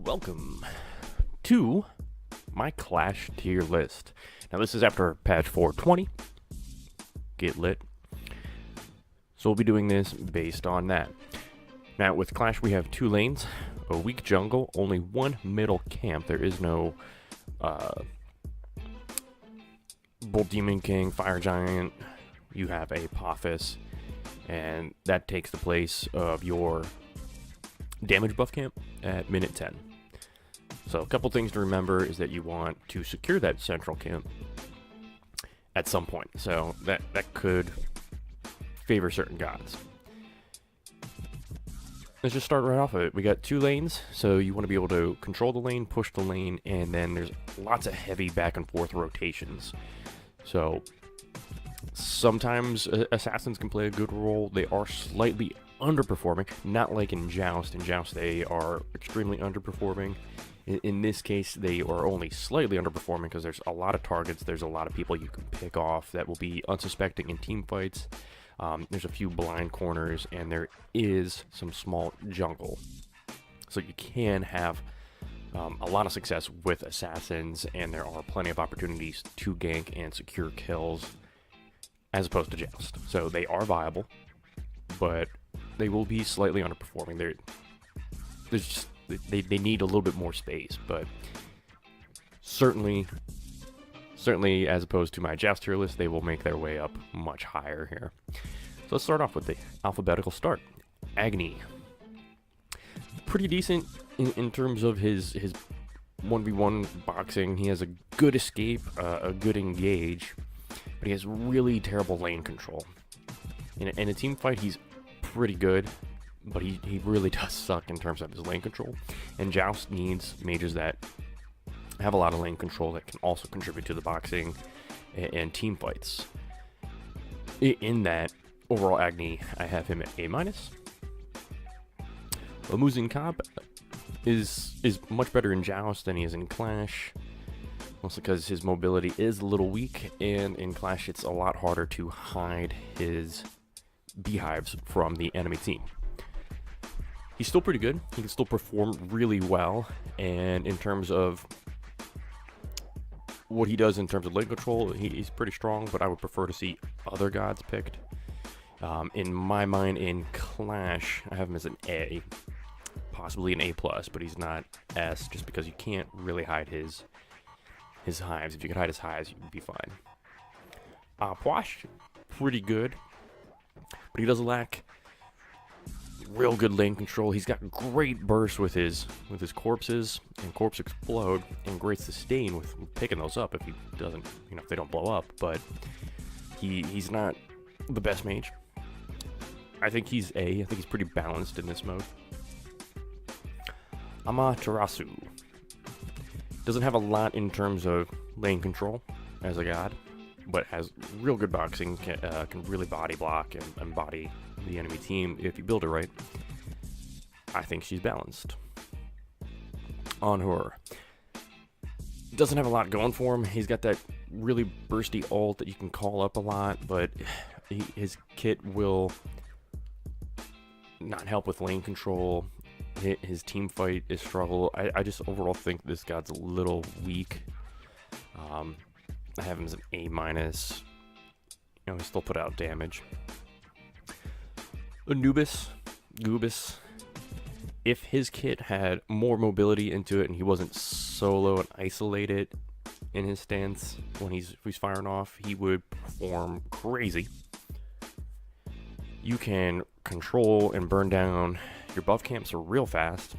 Welcome to my Clash tier list. Now this is after patch 420. Get lit. So we'll be doing this based on that. Now with Clash we have 2 lanes, a weak jungle, only 1 middle camp. There is no Bull Demon King, Fire Giant. You have Apophis, and that takes the place of your damage buff camp at minute 10. So a couple things to remember is that you want to secure that central camp at some point. So that could favor certain gods. Let's just start right off of it. We got 2 lanes, so you want to be able to control the lane, push the lane, and then there's lots of heavy back and forth rotations. So sometimes assassins can play a good role. They are slightly underperforming, not like in Joust. In Joust they are extremely underperforming. In this case they are only slightly underperforming because there's a lot of targets, there's a lot of people you can pick off that will be unsuspecting in team fights. There's a few blind corners, and there is some small jungle. So you can have a lot of success with assassins, and there are plenty of opportunities to gank and secure kills as opposed to Joust. So they are viable, but they will be slightly underperforming. They need a little bit more space, but certainly as opposed to my Joust tier list, they will make their way up much higher here. So let's start off with the alphabetical start. Agni. Pretty decent in terms of his 1v1 boxing. He has a good escape, a good engage, but he has really terrible lane control. In a team fight, he's pretty good, but he really does suck in terms of his lane control. And Joust needs mages that have a lot of lane control that can also contribute to the boxing and team fights. In that, overall Agni, I have him at A-. Lamuzin Cobb is much better in Joust than he is in Clash, mostly because his mobility is a little weak, and in Clash it's a lot harder to hide his beehives from the enemy team. He's still pretty good. He can still perform really well, and in terms of what he does in terms of lane control, he's pretty strong, but I would prefer to see other gods picked. In my mind, in Clash, I have him as an A, possibly an A+, but he's not S, just because you can't really hide his hives. If you could hide his hives, you'd be fine. Pwash, pretty good, but he does lack real good lane control. He's got great burst with his corpses and corpse explode, and great sustain with picking those up if he doesn't, if they don't blow up. But he's not the best mage. I think he's A. I think he's pretty balanced in this mode. Amaterasu doesn't have a lot in terms of lane control as a god, but has real good boxing, can really body block and body the enemy team if you build it right. I think she's balanced. On her, doesn't have a lot going for him. He's got that really bursty ult that you can call up a lot, but his kit will not help with lane control. His team fight is struggle. I just overall think this god's a little weak. I have him as an A-. He still put out damage. Anubis, Goobis, if his kit had more mobility into it and he wasn't solo and isolated in his stance when he's firing off, he would perform crazy. You can control and burn down your buff camps real fast,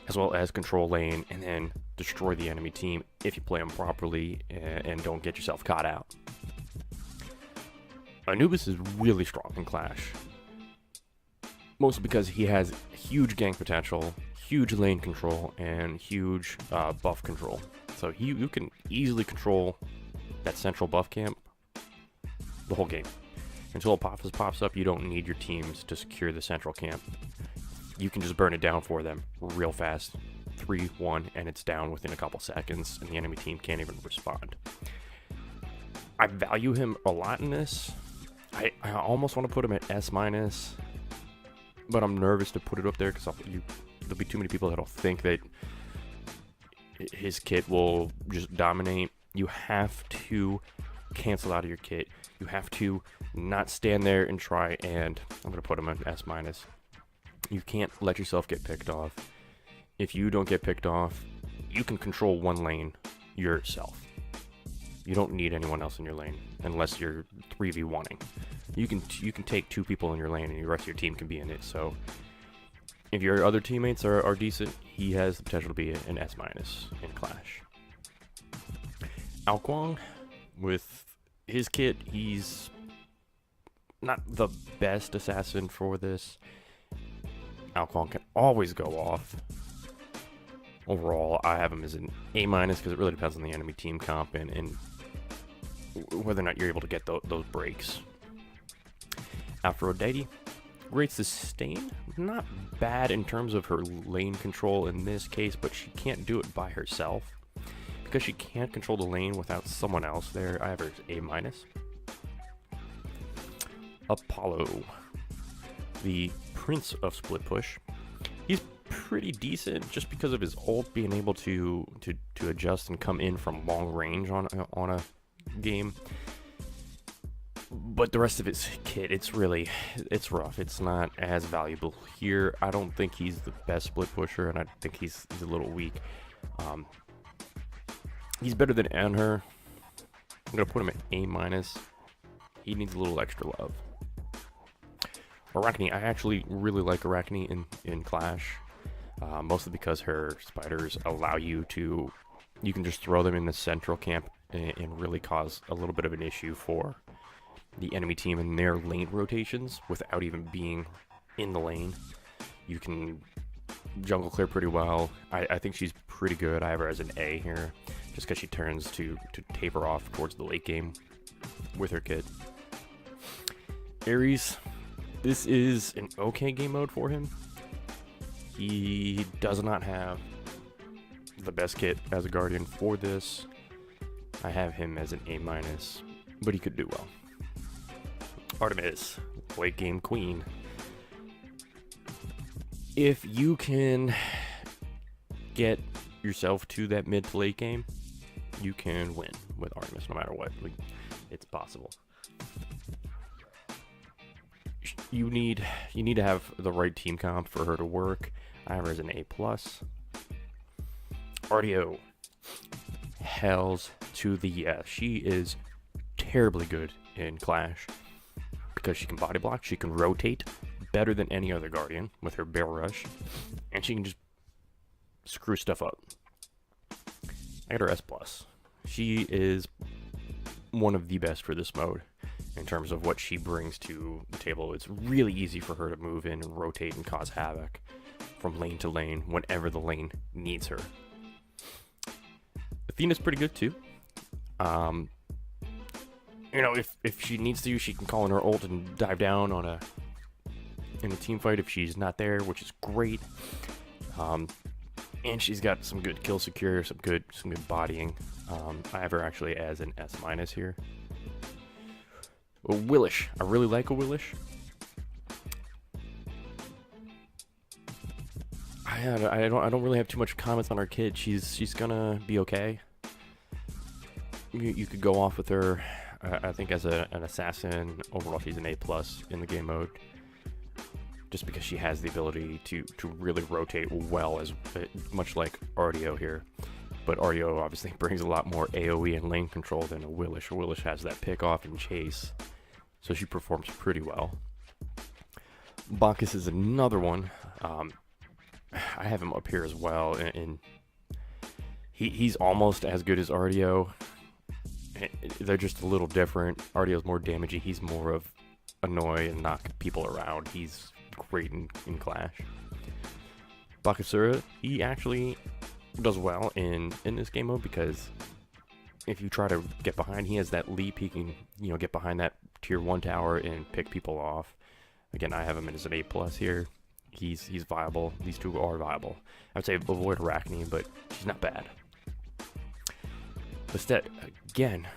as well as control lane and then destroy the enemy team if you play them properly and don't get yourself caught out. Anubis is really strong in Clash, mostly because he has huge gank potential, huge lane control, and huge buff control. So you can easily control that central buff camp the whole game. Until Apophis pops up, you don't need your teams to secure the central camp. You can just burn it down for them real fast. 3-1, and it's down within a couple seconds, and the enemy team can't even respond. I value him a lot in this. I almost want to put him at S-, but I'm nervous to put it up there because there'll be too many people that'll think that his kit will just dominate. You have to cancel out of your kit. You have to not stand there and try, and I'm going to put him at S-. You can't let yourself get picked off. If you don't get picked off, you can control one lane yourself. You don't need anyone else in your lane unless you're 3v1ing. You can take 2 people in your lane and the rest of your team can be in it. So if your other teammates are decent, he has the potential to be an S- in Clash. Alkwang, with his kit, he's not the best assassin for this. Alkwang can always go off. Overall, I have him as an A- because it really depends on the enemy team comp and whether or not you're able to get those breaks. Aphrodite, great sustain. Not bad in terms of her lane control in this case, but she can't do it by herself. Because she can't control the lane without someone else there, I have her as A-. Apollo, the Prince of Split Push. He's pretty decent just because of his ult being able to adjust and come in from long range on a game. But the rest of his kit, it's rough. It's not as valuable here. I don't think he's the best split pusher, and I think he's a little weak. He's better than Anher. I'm gonna put him at A-. He needs a little extra love. Arachne, I actually really like Arachne in Clash, mostly because her spiders allow you can just throw them in the central camp and really cause a little bit of an issue for the enemy team in their lane rotations without even being in the lane. You can jungle clear pretty well. I think she's pretty good. I have her as an A here, just because she turns to taper off towards the late game with her kit. Ares, this is an okay game mode for him. He does not have the best kit as a Guardian for this. I have him as an A-, but he could do well. Artemis, late game queen. If you can get yourself to that mid to late game, you can win with Artemis no matter what. It's possible. You need to have the right team comp for her to work. I have her as an A+. Artio, hells to the yes. She is terribly good in Clash because she can body block, she can rotate better than any other Guardian with her Bear Rush, and she can just screw stuff up. I got her S+. She is one of the best for this mode in terms of what she brings to the table. It's really easy for her to move in and rotate and cause havoc from lane to lane whenever the lane needs her. Athena's pretty good too. If she needs to, she can call in her ult and dive down in a team fight if she's not there, which is great. And she's got some good kill secure, some good bodying. I have her actually as an S- here. Willish, I really like a Willish. I don't really have too much comments on her kid. She's gonna be okay. You could go off with her. I think as an assassin, overall she's an A+ in the game mode, just because she has the ability to really rotate well, as much like Artio here. But Artio obviously brings a lot more AoE and lane control than a Willish. A Willish has that pick off and chase, so she performs pretty well. Bacchus is another one. I have him up here as well, and he's almost as good as Artio. They're just a little different. Artio's more damagey. He's more of annoy and knock people around. He's great in Clash. Bakasura, he actually does well in this game mode, because if you try to get behind, he has that leap. He can get behind that tier 1 tower and pick people off. Again, I have him as an A+ here. He's viable. These two are viable. I would say avoid Arachne, but she's not bad. Bastet, again,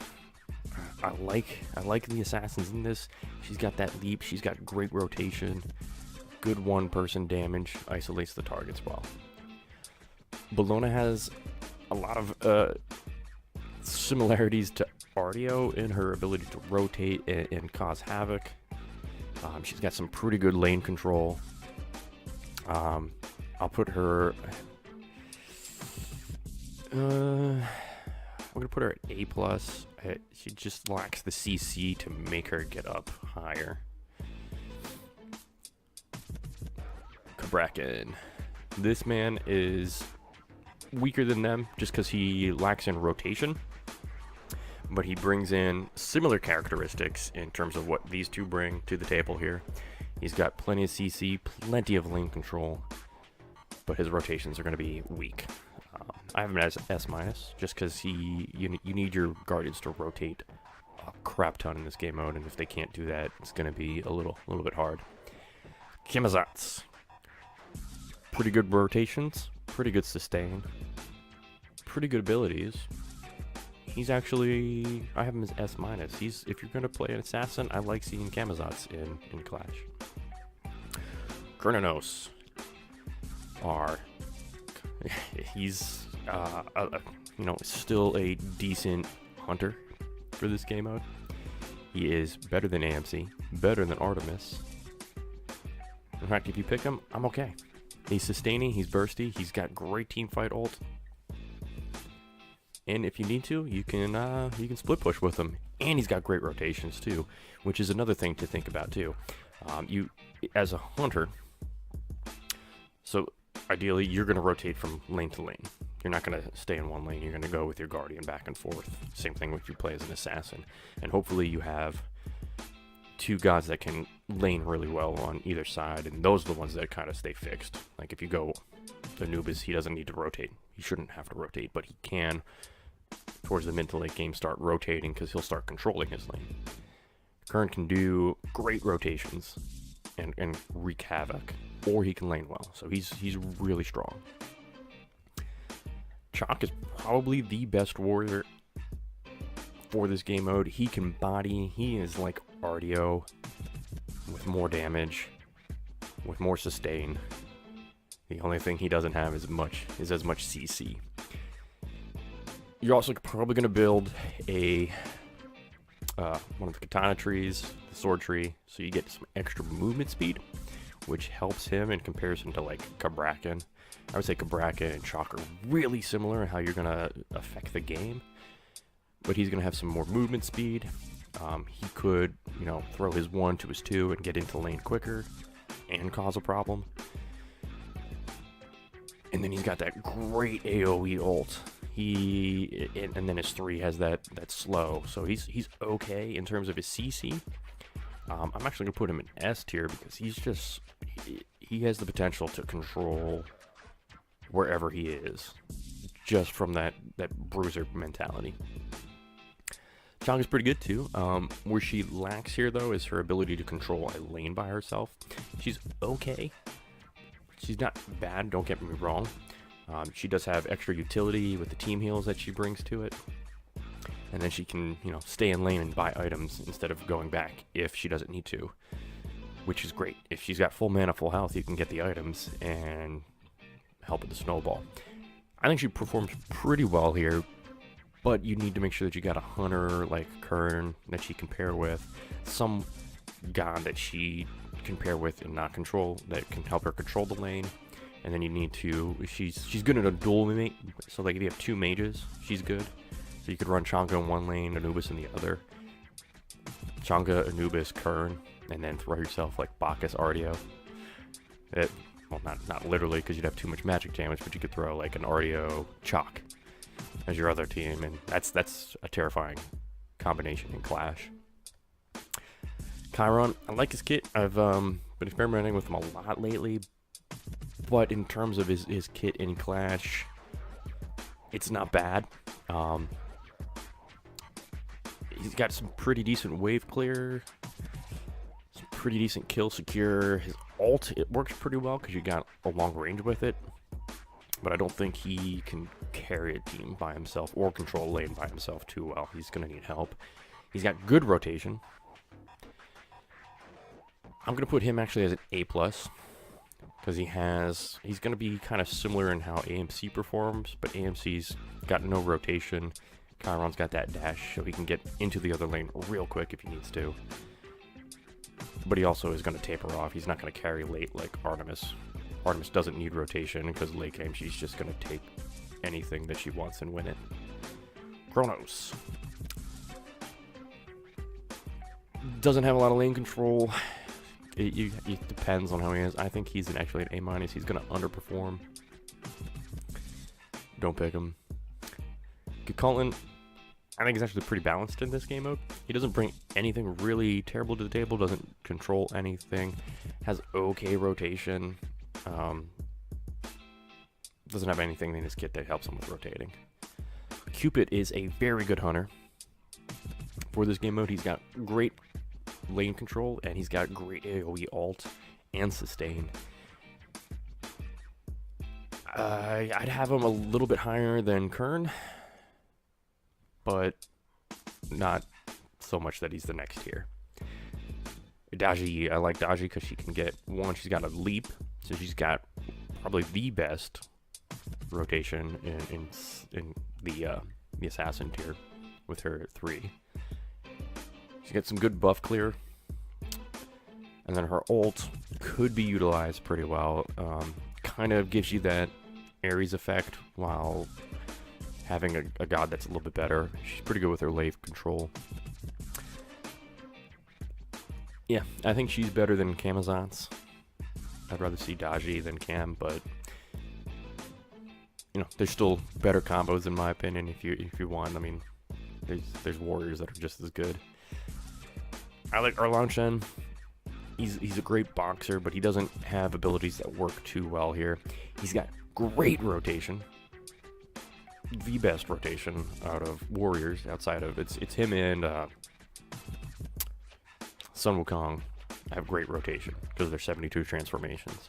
I like the assassins in this. She's got that leap. She's got great rotation. Good one-person damage. Isolates the targets well. Bellona has a lot of similarities to Artio in her ability to rotate and cause havoc. She's got some pretty good lane control. I'll put her... I'm gonna put her at A+. She just lacks the CC to make her get up higher. Kabrakan. This man is weaker than them just because he lacks in rotation, but he brings in similar characteristics in terms of what these two bring to the table here. He's got plenty of CC, plenty of lane control, but his rotations are going to be weak. I have him as S- just because you need your Guardians to rotate a crap ton in this game mode, and if they can't do that, it's going to be a little bit hard. Camazotz. Pretty good rotations, pretty good sustain, pretty good abilities. He's actually, I have him as S-. If you're going to play an assassin, I like seeing Camazotz in Clash. Kronos. He's, still a decent hunter for this game mode. He is better than AMC, better than Artemis. In fact, if you pick him, I'm okay. He's sustaining, he's bursty, he's got great teamfight ult. And if you need to, you can split push with him. And he's got great rotations too, which is another thing to think about too. You, as a hunter, so ideally you're going to rotate from lane to lane. You're not going to stay in one lane, you're going to go with your Guardian back and forth. Same thing if you play as an assassin. And hopefully you have two gods that can lane really well on either side, and those are the ones that kind of stay fixed. Like if you go Anubis, he doesn't need to rotate. He shouldn't have to rotate, but he can towards the mid to late game start rotating because he'll start controlling his lane. Kern can do great rotations and wreak havoc, or he can lane well, so he's really strong. Chalk is probably the best warrior for this game mode. He can body. He is like Artio with more damage, with more sustain. The only thing he doesn't have is as much CC. You're also probably going to build a one of the katana trees, the sword tree, so you get some extra movement speed, which helps him in comparison to like Kabrakan. I would say Kabrakan and Chalk are really similar in how you're going to affect the game, but he's going to have some more movement speed. He could, throw his 1 to his 2 and get into lane quicker and cause a problem. And then he's got that great AoE ult. And then his 3 has that slow. So he's okay in terms of his CC. I'm actually going to put him in S tier because he has the potential to control wherever he is, just from that bruiser mentality. Chong is pretty good too. Where she lacks here though is her ability to control a lane by herself. She's okay. She's not bad, don't get me wrong. She does have extra utility with the team heals that she brings to it. And then she can, stay in lane and buy items instead of going back if she doesn't need to, which is great. If she's got full mana, full health, you can get the items and help with the snowball. I think she performs pretty well here, but you need to make sure that you got a hunter like Kern that she can pair with, some god that she can pair with and not control, that can help her control the lane. And then you need to, she's good at a dual mate, so like if you have 2 mages, she's good. So you could run Chang'e in one lane, Anubis in the other. Chang'e, Anubis, Kern, and then throw yourself like Bacchus, Artio. Well, not literally, because you'd have too much magic damage, but you could throw like an Artio Chalk as your other team, and that's a terrifying combination in Clash. Chiron, I like his kit. I've been experimenting with him a lot lately, but in terms of his kit in Clash, it's not bad. He's got some pretty decent wave clear, some pretty decent kill secure. His ult, it works pretty well because you got a long range with it, but I don't think he can carry a team by himself or control a lane by himself too well. He's going to need help. He's got good rotation. I'm going to put him actually as an A+, because he's going to be kind of similar in how AMC performs, but AMC's got no rotation. Chiron's got that dash, so he can get into the other lane real quick if he needs to. But he also is going to taper off. He's not going to carry late like Artemis. Artemis doesn't need rotation, because late game she's just going to take anything that she wants and win it. Kronos. Doesn't have a lot of lane control. It depends on how he is. I think he's actually an A-. He's going to underperform. Don't pick him. Cullen, I think he's actually pretty balanced in this game mode. He doesn't bring anything really terrible to the table, doesn't control anything, has okay rotation, doesn't have anything in his kit that helps him with rotating. Cupid is a very good hunter. For this game mode, he's got great lane control, and he's got great AoE ult and sustain. I'd have him a little bit higher than Kern, but not so much that he's the next tier. Daji, I like Daji because she can get one. She's got a leap, so she's got probably the best rotation in the assassin tier with her 3. She gets some good buff clear, and then her ult could be utilized pretty well. Kind of gives you that Ares effect while having a god that's a little bit better. She's pretty good with her lane control. Yeah, I think she's better than Camazotz. I'd rather see Daji than Cam, but you know, there's still better combos in my opinion. If you want, I mean, there's warriors that are just as good. I like Erlan Shen. He's a great boxer, but he doesn't have abilities that work too well here. He's got great rotation. The best rotation out of warriors outside of it's him and Sun Wukong have great rotation because they're 72 transformations.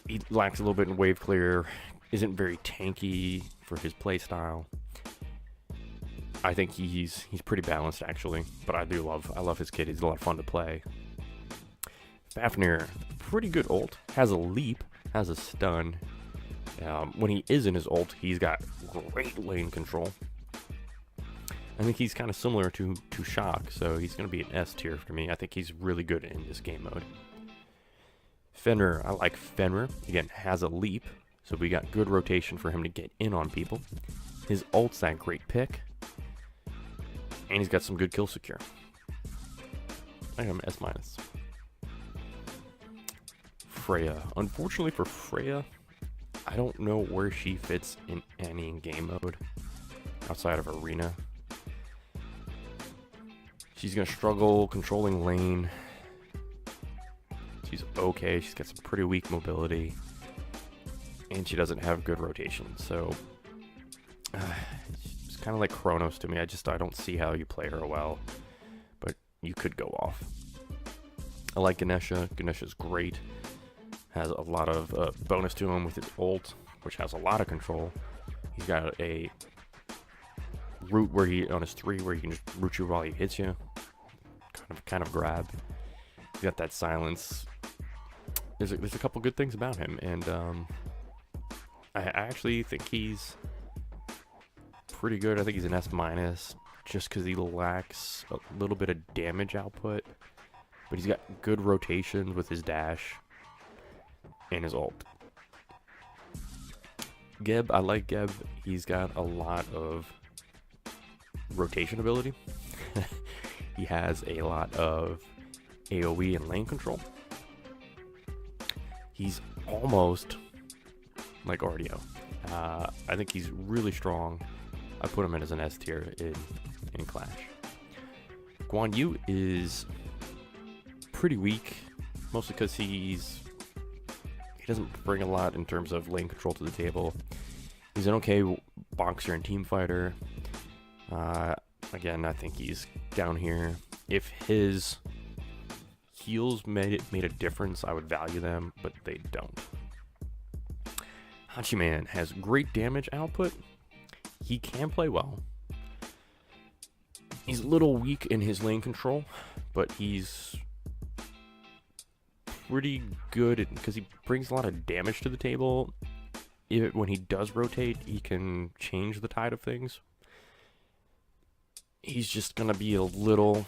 He lacks a little bit in wave clear, isn't very tanky for his playstyle. I think he's pretty balanced actually, but I love his kit. He's a lot of fun to play. Fafnir, pretty good ult, has a leap, has a stun. When he is in his ult, he's got great lane control. I think he's kind of similar to Shock, so he's going to be an S tier for me. I think he's really good in this game mode. Fenrir, I like Fenrir. Again, has a leap, so we got good rotation for him to get in on people. His ult's that great pick, and he's got some good kill secure. I got him S-. Freya. Unfortunately for Freya, I don't know where she fits in any game mode outside of arena. She's going to struggle controlling lane. She's okay. She's got some pretty weak mobility. And she doesn't have good rotation. So, it's kind of like Kronos to me. I don't see how you play her well. But you could go off. I like Ganesha. Ganesha's great. Has a lot of bonus to him with his ult, which has a lot of control. He's got a root where he on his 3 where he can just root you while he hits you. Kind of grab. He's got that silence. There's a couple good things about him, and I actually think he's pretty good. I think he's an S- just because he lacks a little bit of damage output, but he's got good rotations with his dash and his ult. Geb, I like Geb. He's got a lot of rotation ability. He has a lot of AoE and lane control. He's almost like Ardio. I think he's really strong. I put him in as an S tier in Clash. Guan Yu is pretty weak, mostly because he doesn't bring a lot in terms of lane control to the table. He's an okay boxer and team fighter. Again, I think he's down here. If his heals made a difference, I would value them, but they don't. Hachiman has great damage output. He can play well. He's a little weak in his lane control, but he's pretty good because he brings a lot of damage to the table. When he does rotate, he can change the tide of things. He's just gonna be a little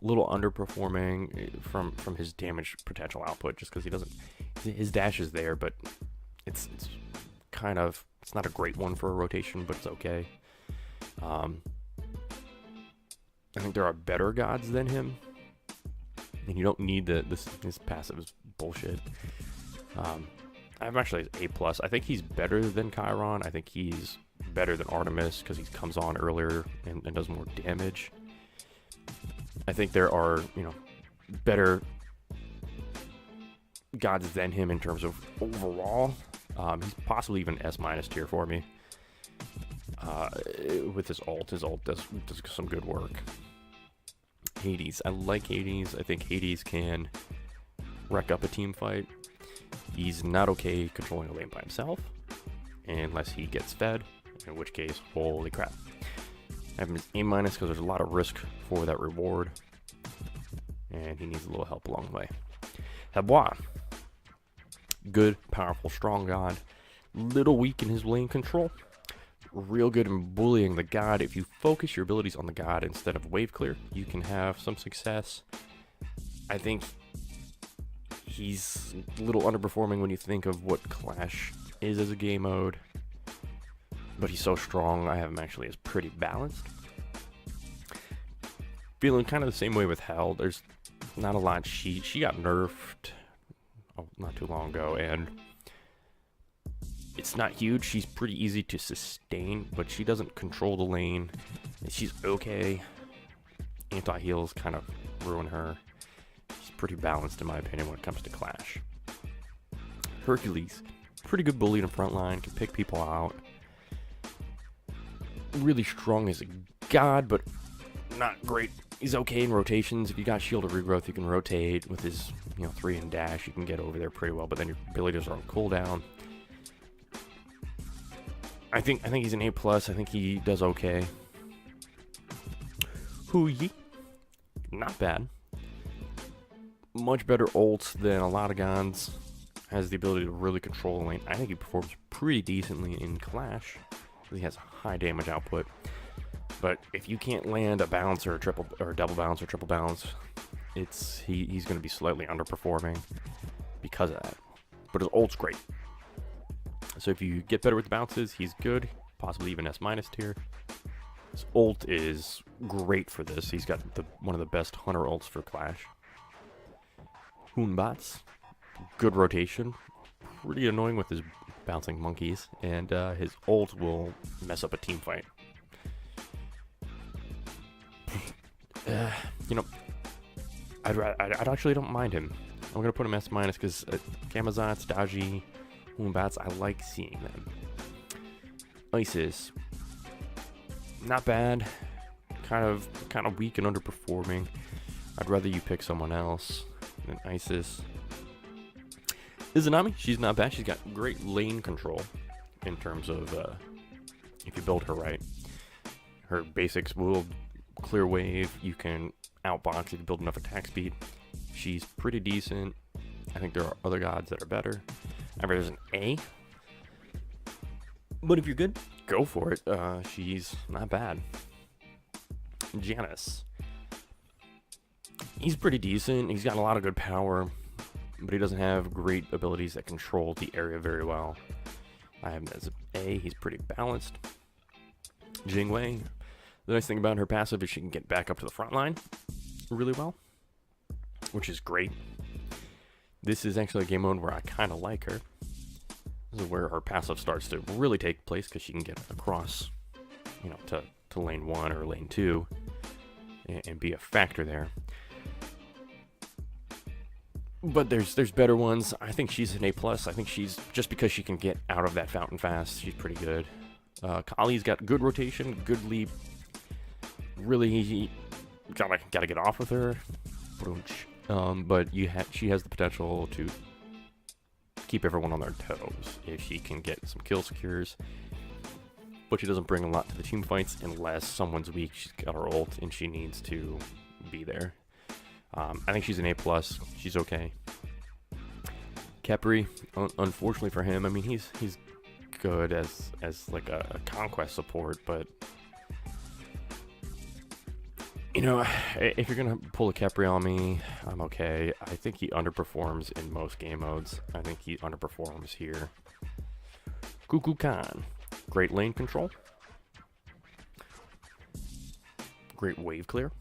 underperforming from his damage potential output, just because he doesn't. His dash is there, but it's kind of, it's not a great one for a rotation, but it's okay. I think there are better gods than him, and you don't need this passive is bullshit. I'm actually A+. I think he's better than Chiron. I think he's better than Artemis because he comes on earlier and does more damage. I think there are, better gods than him in terms of overall. He's possibly even S- tier for me. With his ult does some good work. Hades. I like Hades. I think Hades can wreck up a team fight. He's not okay controlling a lane by himself, unless he gets fed, in which case, holy crap. I have him as A- because there's a lot of risk for that reward, and he needs a little help along the way. Habois. Good, powerful, strong god. Little weak in his lane control. Real good in bullying the god. If you focus your abilities on the god instead of wave clear, you can have some success. I think he's a little underperforming when you think of what Clash is as a game mode, but he's so strong. I have him actually as pretty balanced. Feeling kind of the same way with Hell. There's not a lot. She got nerfed not too long ago, and it's not huge. She's pretty easy to sustain, but she doesn't control the lane. She's okay. Anti-heals kind of ruin her. She's pretty balanced in my opinion when it comes to Clash. Hercules, pretty good bully in the front line, can pick people out. Really strong as a god, but not great. He's okay in rotations. If you got Shield of Regrowth, you can rotate with his 3 and dash. You can get over there pretty well, but then your abilities are on cooldown. I think he's an A+. I think he does okay. Huyi, not bad. Much better ult than a lot of gods. Has the ability to really control the lane. I think he performs pretty decently in Clash. He has high damage output. But if you can't land a bounce or a double bounce or triple bounce, he's going to be slightly underperforming because of that. But his ult's great. So if you get better with the bounces, he's good. Possibly even S- tier. His ult is great for this. He's got one of the best hunter ults for Clash. Hoonbats, good rotation. Pretty annoying with his bouncing monkeys. And his ult will mess up a team fight. I actually don't mind him. I'm going to put him S- because Camazotz, Daji, Hoonbats, I like seeing them. Isis, not bad. Kind of weak and underperforming. I'd rather you pick someone else than Isis. Izanami, she's not bad. She's got great lane control in terms of if you build her right. Her basics will clear wave. You can outbox if you build enough attack speed. She's pretty decent. I think there are other gods that are better. There's an A. But if you're good, go for it. She's not bad. Janus. He's pretty decent. He's got a lot of good power, but he doesn't have great abilities that control the area very well. I have him as an A. He's pretty balanced. Jingwei. The nice thing about her passive is she can get back up to the front line really well, which is great. This is actually a game mode where I kind of like her. This is where her passive starts to really take place because she can get across, to lane 1 or lane 2 and be a factor there. But there's better ones. I think she's an A+. I think she's, just because she can get out of that fountain fast, she's pretty good. Kali's got good rotation, good leap. Really, gotta get off with her. But she has the potential to keep everyone on their toes if she can get some kill secures. but she doesn't bring a lot to the team fights unless someone's weak. She's got her ult, and she needs to be there. I think she's an A+. She's okay. Khepri, unfortunately for him, I mean, he's good as like a conquest support, but you know, if you're gonna pull a Khepri on me, I'm okay. I think he underperforms in most game modes. I think he underperforms here. Cuckoo Khan, great lane control, great wave clear,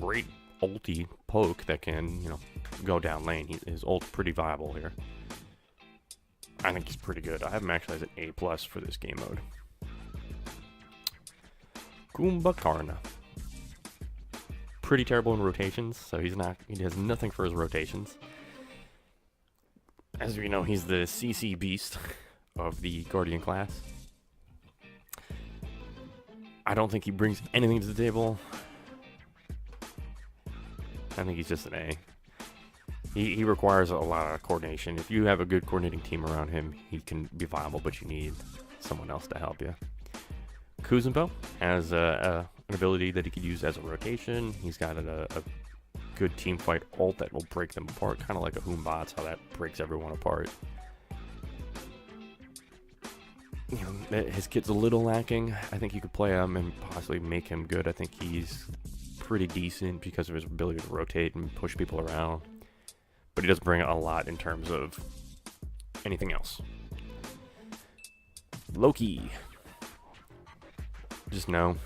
great ulti poke that can, you know, go down lane. His ult's pretty viable here. I think he's pretty good. I have him actually as an A+ for this game mode. Kumbhakarna. Pretty terrible in rotations, so he has nothing for his rotations. As we know, he's the CC beast of the Guardian class. I don't think he brings anything to the table. I think he's just an A. He requires a lot of coordination. If you have a good coordinating team around him, he can be viable, but you need someone else to help you. Kuzenbo has an ability that he could use as a rotation. He's got a good team fight ult that will break them apart, kind of like a Humbats, how that breaks everyone apart. You know, his kit's a little lacking. I think you could play him and possibly make him good. I think he's pretty decent because of his ability to rotate and push people around. But he doesn't bring a lot in terms of anything else. Loki. Just no.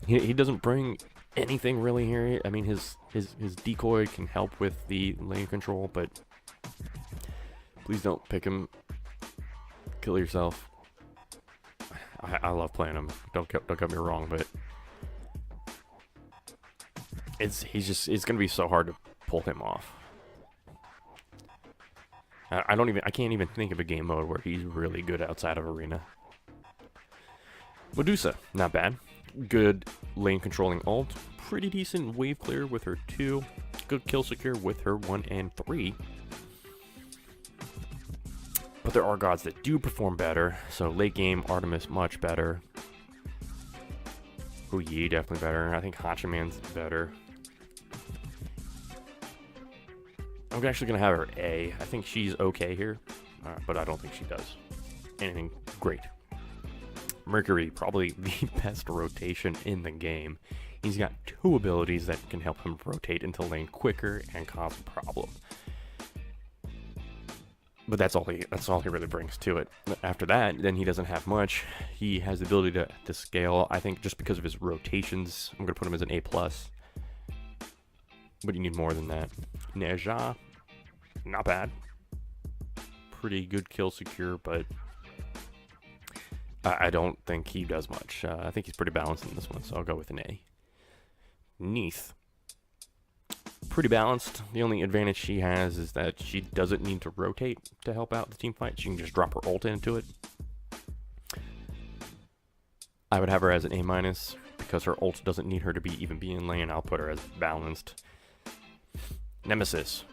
He doesn't bring anything really here. I mean, his decoy can help with the lane control, but please don't pick him. Kill yourself. I love playing him. Don't get me wrong, but it's gonna be so hard to pull him off. I can't even think of a game mode where he's really good outside of arena. Medusa, not bad. Good lane controlling ult. Pretty decent wave clear with her 2. Good kill secure with her 1 and 3. But there are gods that do perform better. So late game, Artemis much better. Yi definitely better. I think Hachiman's better. I'm actually going to have her A. I think she's okay here, but I don't think she does anything great. Mercury, probably the best rotation in the game. He's got 2 abilities that can help him rotate into lane quicker and cause a problem. But that's all he really brings to it. After that, then he doesn't have much. He has the ability to scale. I think just because of his rotations, I'm going to put him as an A+. But you need more than that. Neja, not bad. Pretty good kill secure, but I don't think he does much. I think he's pretty balanced in this one, so I'll go with an A. Neith. Pretty balanced. The only advantage she has is that she doesn't need to rotate to help out the team fight. She can just drop her ult into it. I would have her as an A- because her ult doesn't need her to even be in lane. I'll put her as balanced. Nemesis.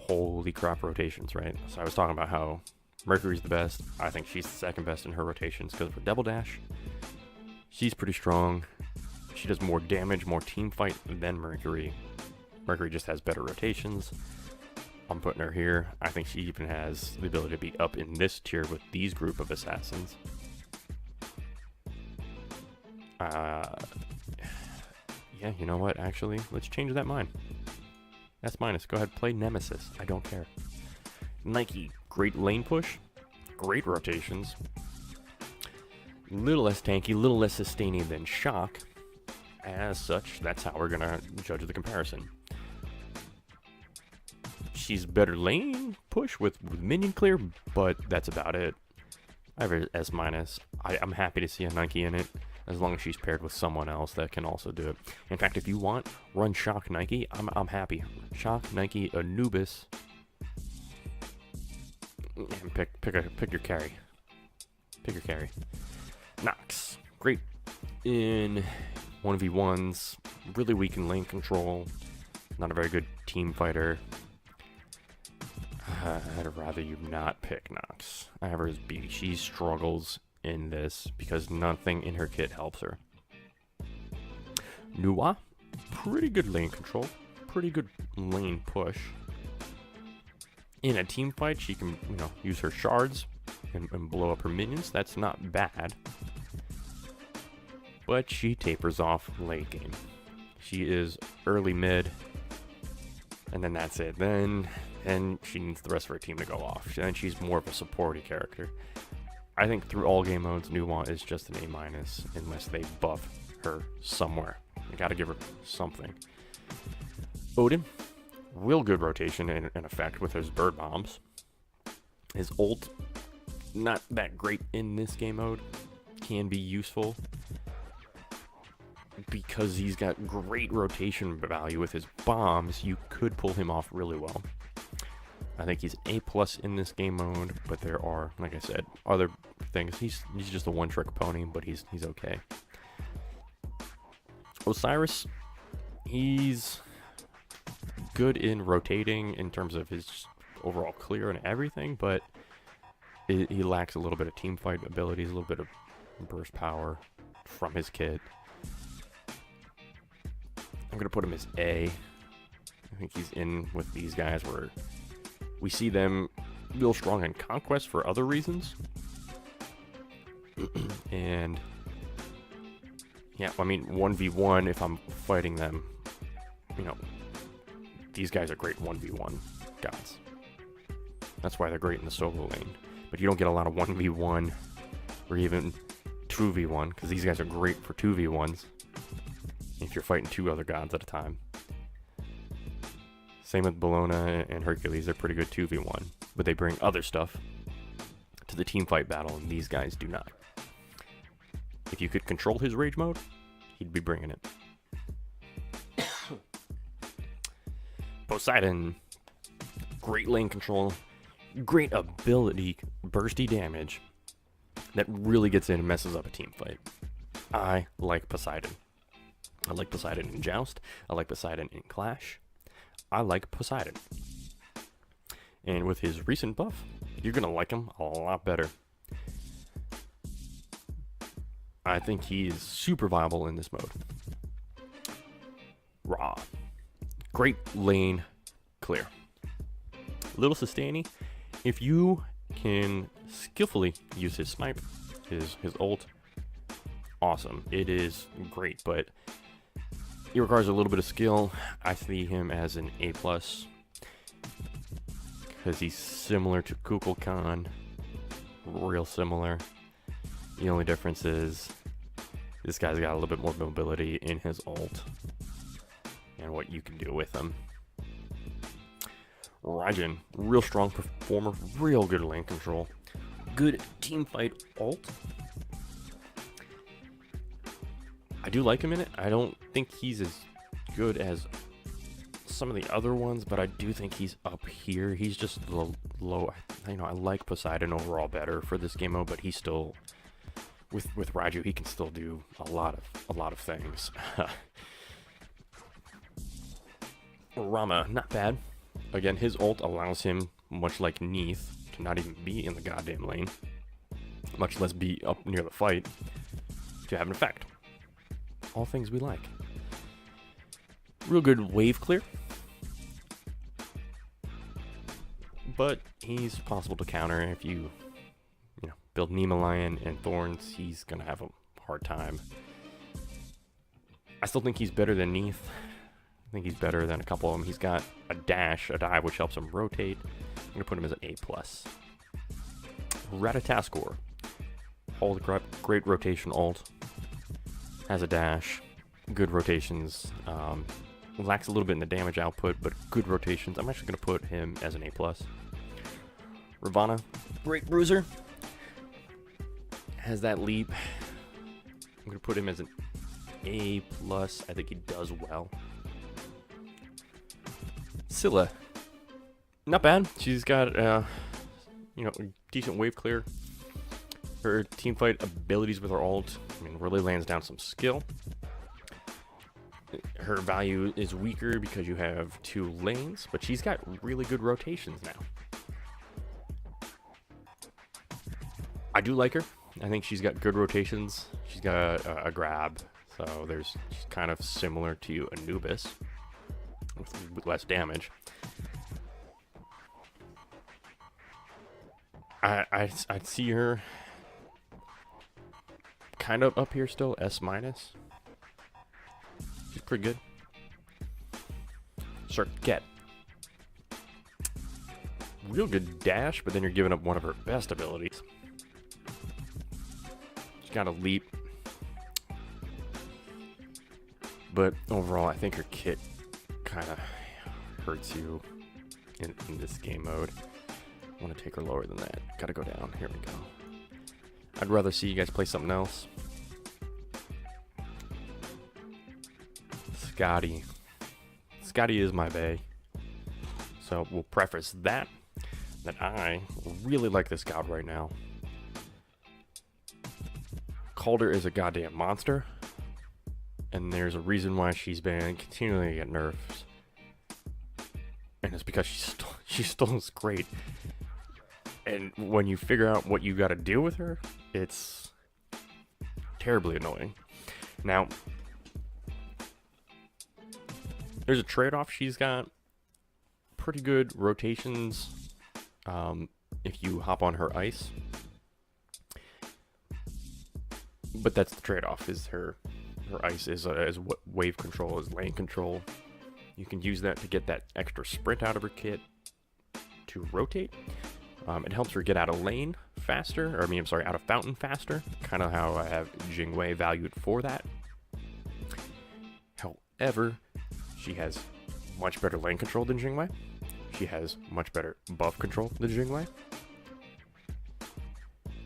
Holy crap, rotations, right? So I was talking about how Mercury's the best. I think she's the second best in her rotations because of her double dash. She's pretty strong. She does more damage, more team fight than Mercury. Mercury just has better rotations. I'm putting her here. I think she even has the ability to be up in this tier with these group of assassins. Yeah, you know what? Actually, let's change that mind. S-. Go ahead, play Nemesis. I don't care. Nike, great lane push, great rotations. Little less tanky, little less sustaining than Shock. As such, that's how we're gonna judge the comparison. She's better lane push with minion clear, but that's about it. I have her S-. I'm happy to see a Nike in it, as long as she's paired with someone else that can also do it. In fact, if you want, run Shock Nike. I'm happy. Shock Nike Anubis. And pick your carry. Pick your carry. Nox, great in 1v1s. Really weak in lane control. Not a very good team fighter. I'd rather you not pick Nox. I have her as B. She struggles in this because nothing in her kit helps her. Nuwa, pretty good lane control, pretty good lane push. In a team fight, she can, use her shards and blow up her minions. That's not bad. But she tapers off late game. She is early mid, and then that's it. Then she needs the rest of her team to go off. Then she's more of a supporty character. I think through all game modes, Nuwa is just an A- unless they buff her somewhere. You gotta give her something. Odin, real good rotation and effect with his bird bombs. His ult, not that great in this game mode, can be useful because he's got great rotation value with his bombs. You could pull him off really well. I think he's an A+ in this game mode, but there are, like I said, other things. He's just a one-trick pony, but he's okay. Osiris, he's good in rotating in terms of his overall clear and everything, but he lacks a little bit of team fight abilities, a little bit of burst power from his kit. I'm gonna put him as A. I think he's in with these guys where we see them real strong in Conquest for other reasons. And yeah, I mean, 1v1, if I'm fighting them, these guys are great 1v1 gods. That's why they're great in the solo lane. But you don't get a lot of 1v1 or even 2v1, because these guys are great for 2v1s if you're fighting two other gods at a time. Same with Bellona and Hercules, they're pretty good 2v1, but they bring other stuff to the team fight battle, and these guys do not. If you could control his rage mode, he'd be bringing it. Poseidon, great lane control, great ability, bursty damage that really gets in and messes up a team fight. I like Poseidon. I like Poseidon in Joust. I like Poseidon in Clash. I like Poseidon. And with his recent buff, you're going to like him a lot better. I think he is super viable in this mode. Ra. Great lane clear. Little sustainy. If you can skillfully use his snipe, his ult, awesome. It is great, but it requires a little bit of skill. I see him as an A+, because he's similar to Kukulkan. Real similar. The only difference is this guy's got a little bit more mobility in his ult and what you can do with him. Raijin, real strong performer, real good lane control, good team fight ult. I do like him in it. I don't think he's as good as some of the other ones, but I do think he's up here. He's just low. I like Poseidon overall better for this game mode, but he's still with Raiju. He can still do a lot of things. Rama, not bad. Again, his ult allows him, much like Neith, to not even be in the goddamn lane, much less be up near the fight, to have an effect. All things we like. Real good wave clear, but he's possible to counter if you build Nemalion and Thorns. He's gonna have a hard time. I still think he's better than Neith. I think he's better than a couple of them. He's got a dive, which helps him rotate. I'm gonna put him as an A+. Ratataskor, hold great rotation ult, has a dash, good rotations. Lacks a little bit in the damage output, but good rotations. I'm actually gonna put him as an A+. Ravana, great bruiser, has that leap. I'm gonna put him as an A+. I think he does well. Scylla, not bad. She's got decent wave clear. Her team fight abilities with her ult, really lands down some skill. Her value is weaker because you have two lanes, but she's got really good rotations now. I do like her. I think she's got good rotations. She's got a grab, so she's kind of similar to Anubis with less damage. I'd see her kind of up here still, S-. She's pretty good. Circuit. Real good dash, but then you're giving up one of her best abilities. She's got a leap. But overall, I think her kit kind of hurts you in this game mode. I want to take her lower than that. Gotta go down. Here we go. I'd rather see you guys play something else. Skadi. Skadi is my bae. So we'll preface that I really like this god right now. Calder is a goddamn monster. And there's a reason why she's been continually getting nerfs. And it's because she still is great. And when you figure out what you gotta do with her, it's terribly annoying. Now, there's a trade-off. She's got pretty good rotations if you hop on her ice. But that's the trade-off, is her ice is wave control, is lane control. You can use that to get that extra sprint out of her kit to rotate. It helps her get out of lane faster, out of fountain faster. Kind of how I have Jingwei valued for that. However, she has much better lane control than Jingwei. She has much better buff control than Jingwei.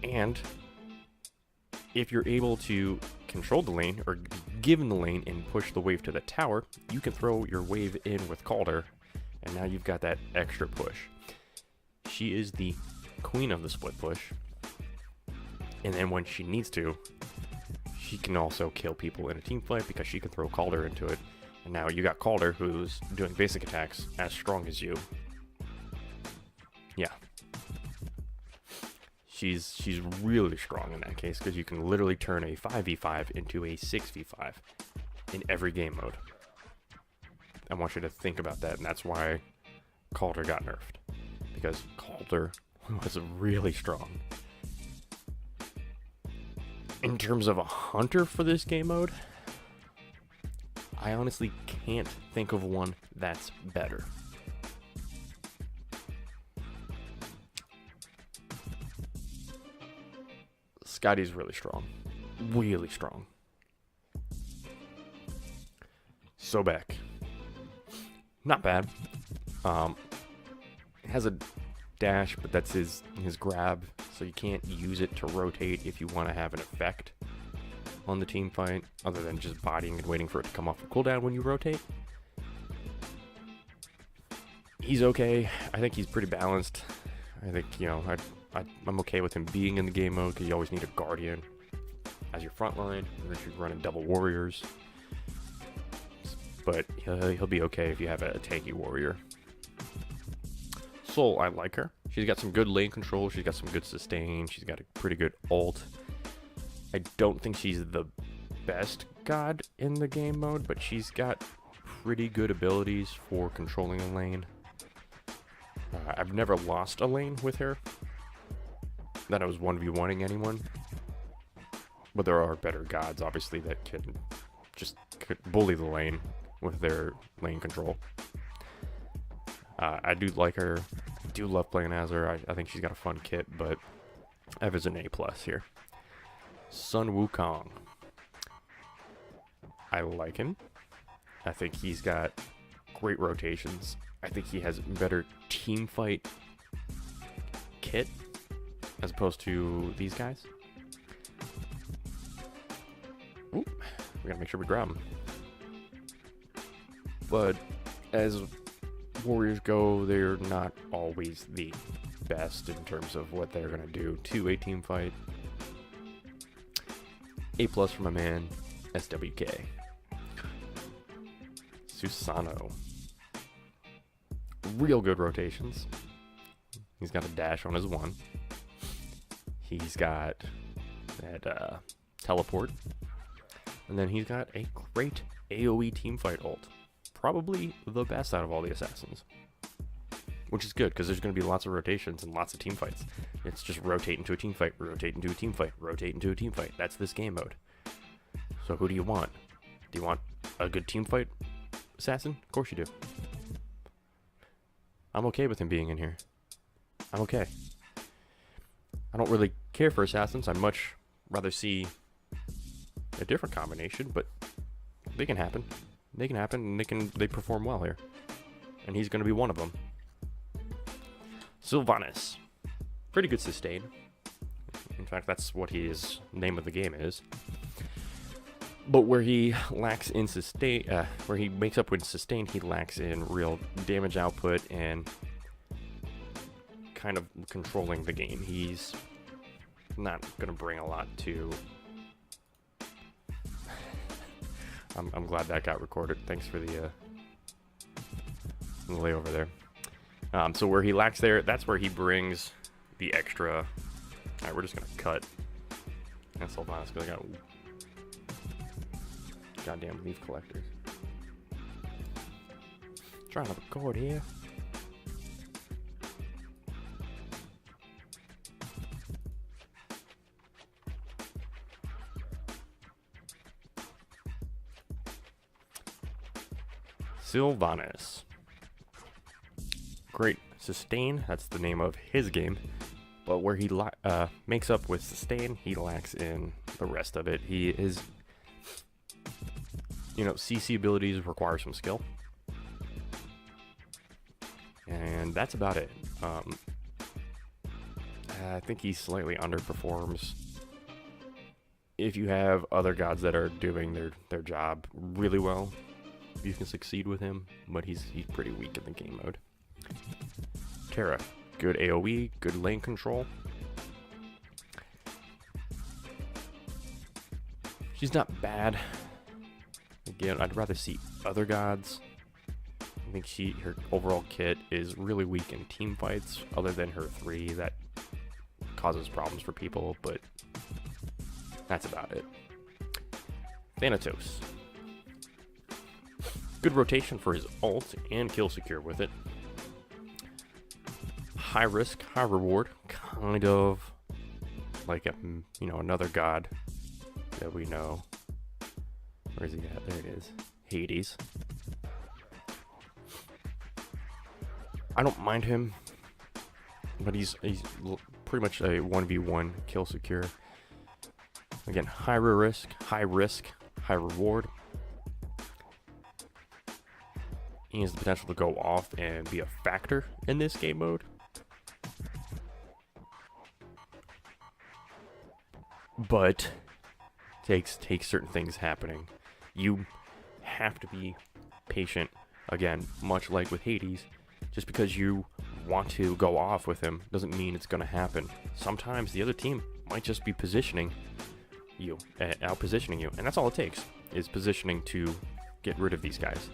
And if you're able to control the lane, or be given the lane and push the wave to the tower, you can throw your wave in with Calder, and now you've got that extra push. She is the queen of the split push. And then when she needs to, she can also kill people in a team fight because she can throw Calder into it. And now you got Calder, who's doing basic attacks as strong as you. Yeah. She's really strong in that case, because you can literally turn a 5v5 into a 6v5 in every game mode. I want you to think about that, and that's why Calder got nerfed. Because Calder was really strong. In terms of a hunter for this game mode, I honestly can't think of one that's better. Skadi's really strong. Really strong. Sobek. Not bad. Has a dash, but that's his grab, so you can't use it to rotate if you want to have an effect on the team fight, other than just bodying and waiting for it to come off the cooldown when you rotate. He's okay. I think he's pretty balanced. I think, I'm okay with him being in the game mode, because you always need a guardian as your front line, unless you're running double warriors. But he'll be okay if you have a tanky warrior. Soul, I like her. She's got some good lane control. She's got some good sustain. She's got a pretty good ult. I don't think she's the best god in the game mode, but she's got pretty good abilities for controlling a lane. I've never lost a lane with her that I was 1v1ing anyone. But there are better gods, obviously, that can just bully the lane with their lane control. I do like her. I do love playing as her. I think she's got a fun kit, but I have as an A+ here. Sun Wukong. I like him. I think he's got great rotations. I think he has better team fight kit as opposed to these guys. Ooh, we gotta make sure we grab him. But as warriors go, they're not always the best in terms of what they're gonna do to a team fight. A+ for my man, SWK. Susano. Real good rotations. He's got a dash on his one. He's got that teleport. And then he's got a great AoE teamfight ult. Probably the best out of all the assassins. Which is good, because there's going to be lots of rotations and lots of teamfights. It's just rotate into a teamfight, rotate into a teamfight, rotate into a teamfight. That's this game mode. So who do you want? Do you want a good teamfight assassin? Of course you do. I'm okay with him being in here. I'm okay. I don't really care for assassins. I'd much rather see a different combination, but they can happen. They can happen, and they perform well here. And he's going to be one of them. Sylvanas. Pretty good sustain. In fact, that's what his name of the game is. But where he lacks in sustain, where he makes up with sustain, he lacks in real damage output and kind of controlling the game. He's not going to bring a lot to... I'm glad that got recorded. Thanks for the layover there. So where he lacks there, that's where he brings the extra... Alright, we're just going to cut. That's Sylvanas, because I got goddamn leaf collectors. Trying to record here. Sylvanas. Great sustain, that's the name of his game. But where he makes up with sustain, he lacks in the rest of it. He is, you know, CC abilities require some skill. And that's about it. I think he slightly underperforms. If you have other gods that are doing their job really well, you can succeed with him, but he's pretty weak in the game mode. Terra, good AoE, good lane control. She's not bad. Again, I'd rather see other gods. I think her overall kit is really weak in team fights, other than her 3 that causes problems for people, but that's about it. Thanatos. Good rotation for his ult and kill secure with it. High risk, high reward, kind of like a, you know, another god that we know. Where is he at? There it is. Hades. I don't mind him, but he's pretty much a 1v1 kill secure. Again, high risk, high reward. He has the potential to go off and be a factor in this game mode. But takes certain things happening. You have to be patient. Again, much like with Hades, just because you want to go off with him doesn't mean it's going to happen. Sometimes the other team might just be positioning you, out-positioning you, and that's all it takes, is positioning to get rid of these guys.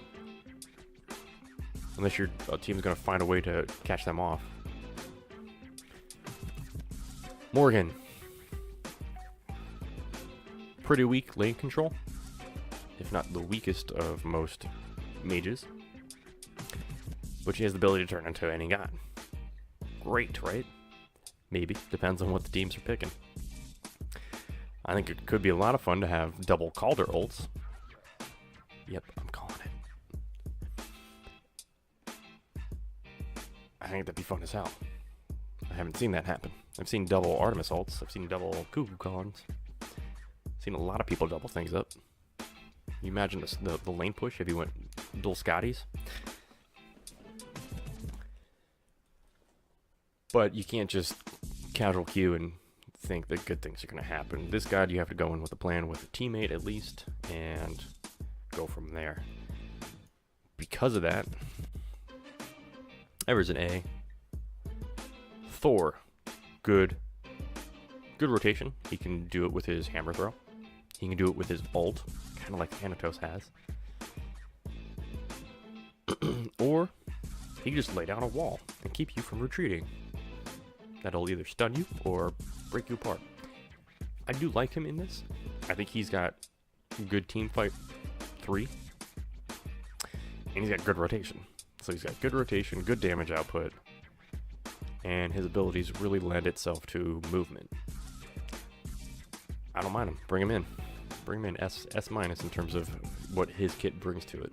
Unless your team's going to find a way to catch them off. Morgan. Pretty weak lane control, if not the weakest of most mages. But she has the ability to turn into any god. Great, right? Maybe. Depends on what the teams are picking. I think it could be a lot of fun to have double Calder ults. Yep, I'm calling it. I think that'd be fun as hell. I haven't seen that happen. I've seen double Artemis ults. I've seen double Cuckoo Collins. Seen a lot of people double things up. You imagine the lane push if you went dual Skadis. But you can't just casual queue and think that good things are going to happen. This god, you have to go in with a plan with a teammate at least, and go from there. Because of that, Ever's an A. Thor, good rotation. He can do it with his hammer throw. He can do it with his ult, kind of like Thanatos has. Or he can just lay down a wall and keep you from retreating. That'll either stun you or break you apart. I do like him in this. I think he's got good team fight 3. And he's got good rotation. So he's got good rotation, good damage output. And his abilities really lend itself to movement. I don't mind him. Bring him in. Bring him in S minus in terms of what his kit brings to it.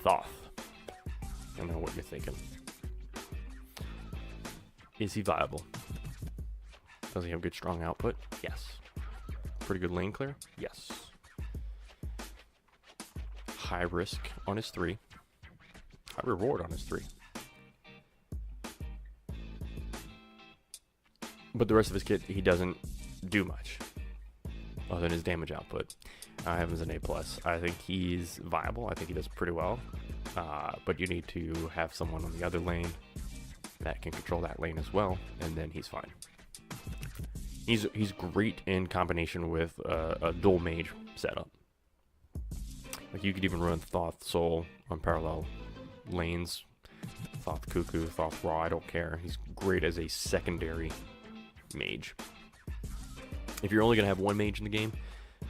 Thoth. I know what you're thinking. Is he viable? Does he have good strong output? Yes. Pretty good lane clear? Yes. High risk on his 3. High reward on his 3. But the rest of his kit, he doesn't do much other than his damage output. I have him as an A+. I think he's viable. I think he does pretty well. But you need to have someone on the other lane that can control that lane as well, and then he's fine. He's great in combination with a dual mage setup. Like you could even run Thoth Soul on parallel lanes. Thoth Cuckoo, Thoth Raw, I don't care. He's great as a secondary mage. If you're only going to have one mage in the game,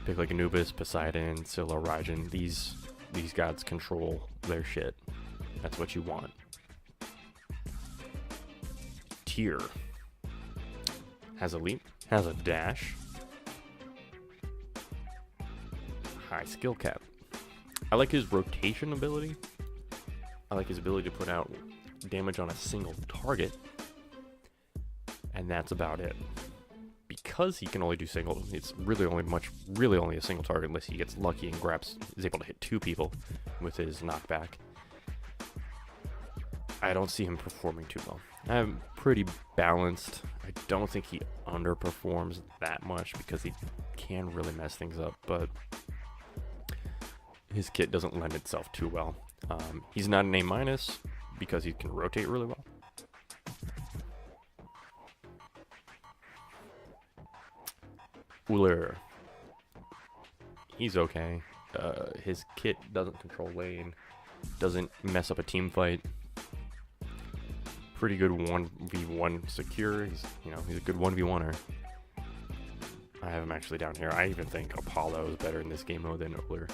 pick like Anubis, Poseidon, Scylla, Raijin. These gods control their shit. That's what you want. Tyr has a leap, has a dash, high skill cap. I like his rotation ability. I like his ability to put out damage on a single target. And that's about it. Because he can only do single, it's really only a single target unless he gets lucky and is able to hit 2 people with his knockback. I don't see him performing too well. I'm pretty balanced. I don't think he underperforms that much because he can really mess things up, but his kit doesn't lend itself too well. He's not an A- because he can rotate really well. Uller. He's okay. His kit doesn't control lane, doesn't mess up a team fight. Pretty good 1v1 secure. He's a good 1v1er. I have him actually down here. I even think Apollo is better in this game mode than Uller.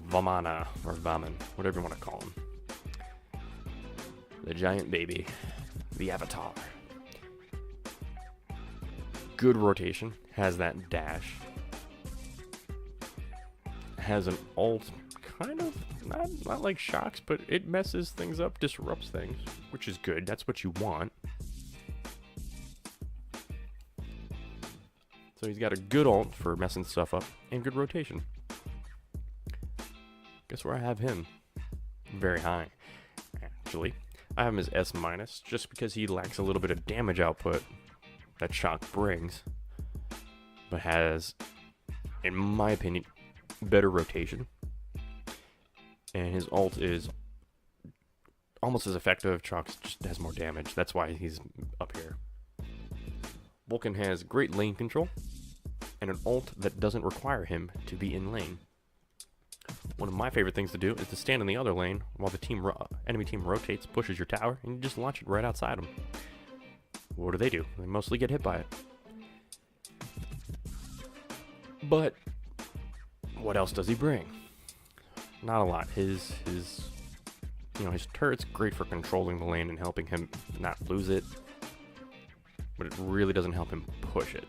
Vamana, or Vaman, whatever you want to call him. The giant baby. The avatar. Good rotation. Has that dash. Has an ult, kind of, not like shocks, but it messes things up, disrupts things, which is good. That's what you want. So he's got a good ult for messing stuff up, and good rotation. Guess where I have him? Very high, actually. I have him as S-, just because he lacks a little bit of damage output that shock brings, but has, in my opinion, better rotation. And his ult is almost as effective. Shock just has more damage. That's why he's up here. Vulcan has great lane control and an ult that doesn't require him to be in lane. One of my favorite things to do is to stand in the other lane while the enemy team rotates, pushes your tower, and you just launch it right outside them. What do? They mostly get hit by it. But what else does he bring? Not a lot. His turret's great for controlling the lane and helping him not lose it, but it really doesn't help him push it.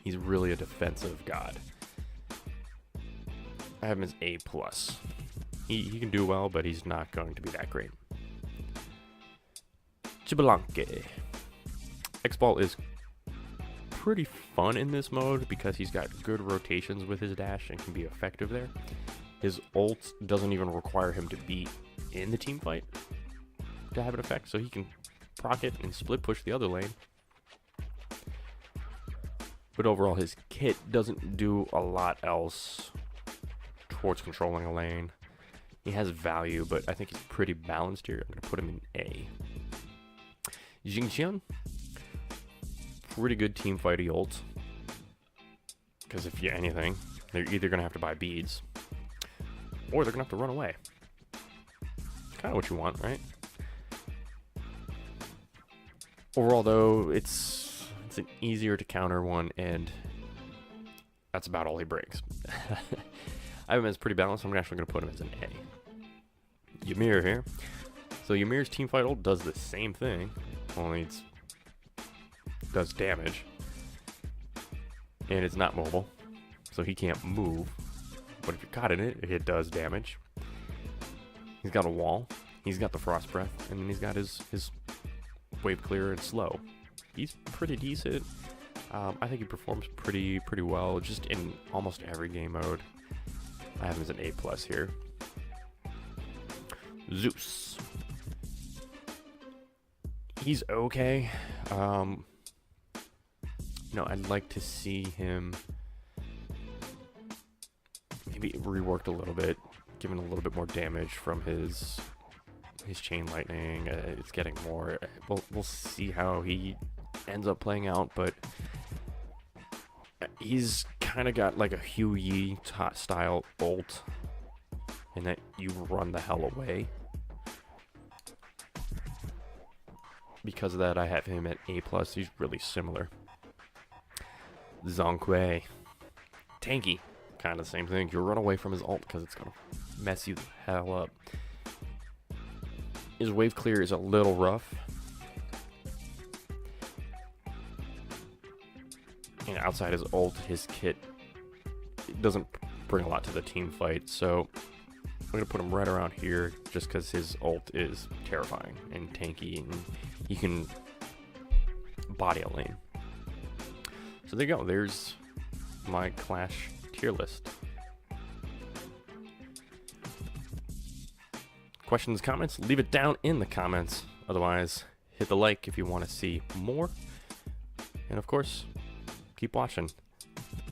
He's really a defensive god. I have him as A+. He can do well, but he's not going to be that great. Chibalanque. X-Ball is pretty fun in this mode because he's got good rotations with his dash and can be effective there. His ult doesn't even require him to be in the team fight to have an effect, so he can proc it and split push the other lane. But overall, his kit doesn't do a lot else towards controlling a lane. He has value, but I think he's pretty balanced here. I'm going to put him in A. Jingxian, pretty good team fighty ult. Because if anything, they're either going to have to buy beads, or they're going to have to run away. Kind of what you want, right? Overall, though, it's an easier to counter one, and that's about all he brings. I have him as pretty balanced. So I'm actually going to put him as an A. Ymir here. So Ymir's teamfight ult does the same thing, only it does damage, and it's not mobile, so he can't move. But if you're caught in it, it does damage. He's got a wall. He's got the frost breath, and then he's got his wave clear and slow. He's pretty decent. I think he performs pretty well, just in almost every game mode. I have him as an A+ here. Zeus. He's okay. You know, I'd like to see him maybe reworked a little bit, given a little bit more damage from his chain lightning. It's getting more. We'll see how he ends up playing out, but he's kind of got like a Hugh Yi style ult, in that you run the hell away. Because of that, I have him at A+. He's really similar. Zhonghui. Tanky. Kind of the same thing. You run away from his ult because it's going to mess you the hell up. His wave clear is a little rough. And outside his ult, his kit doesn't bring a lot to the team fight. So I'm going to put him right around here just because his ult is terrifying and tanky, and he can body a lane. So there you go. There's my Clash tier list. Questions, comments? Leave it down in the comments. Otherwise, hit the like if you want to see more. And of course, keep watching.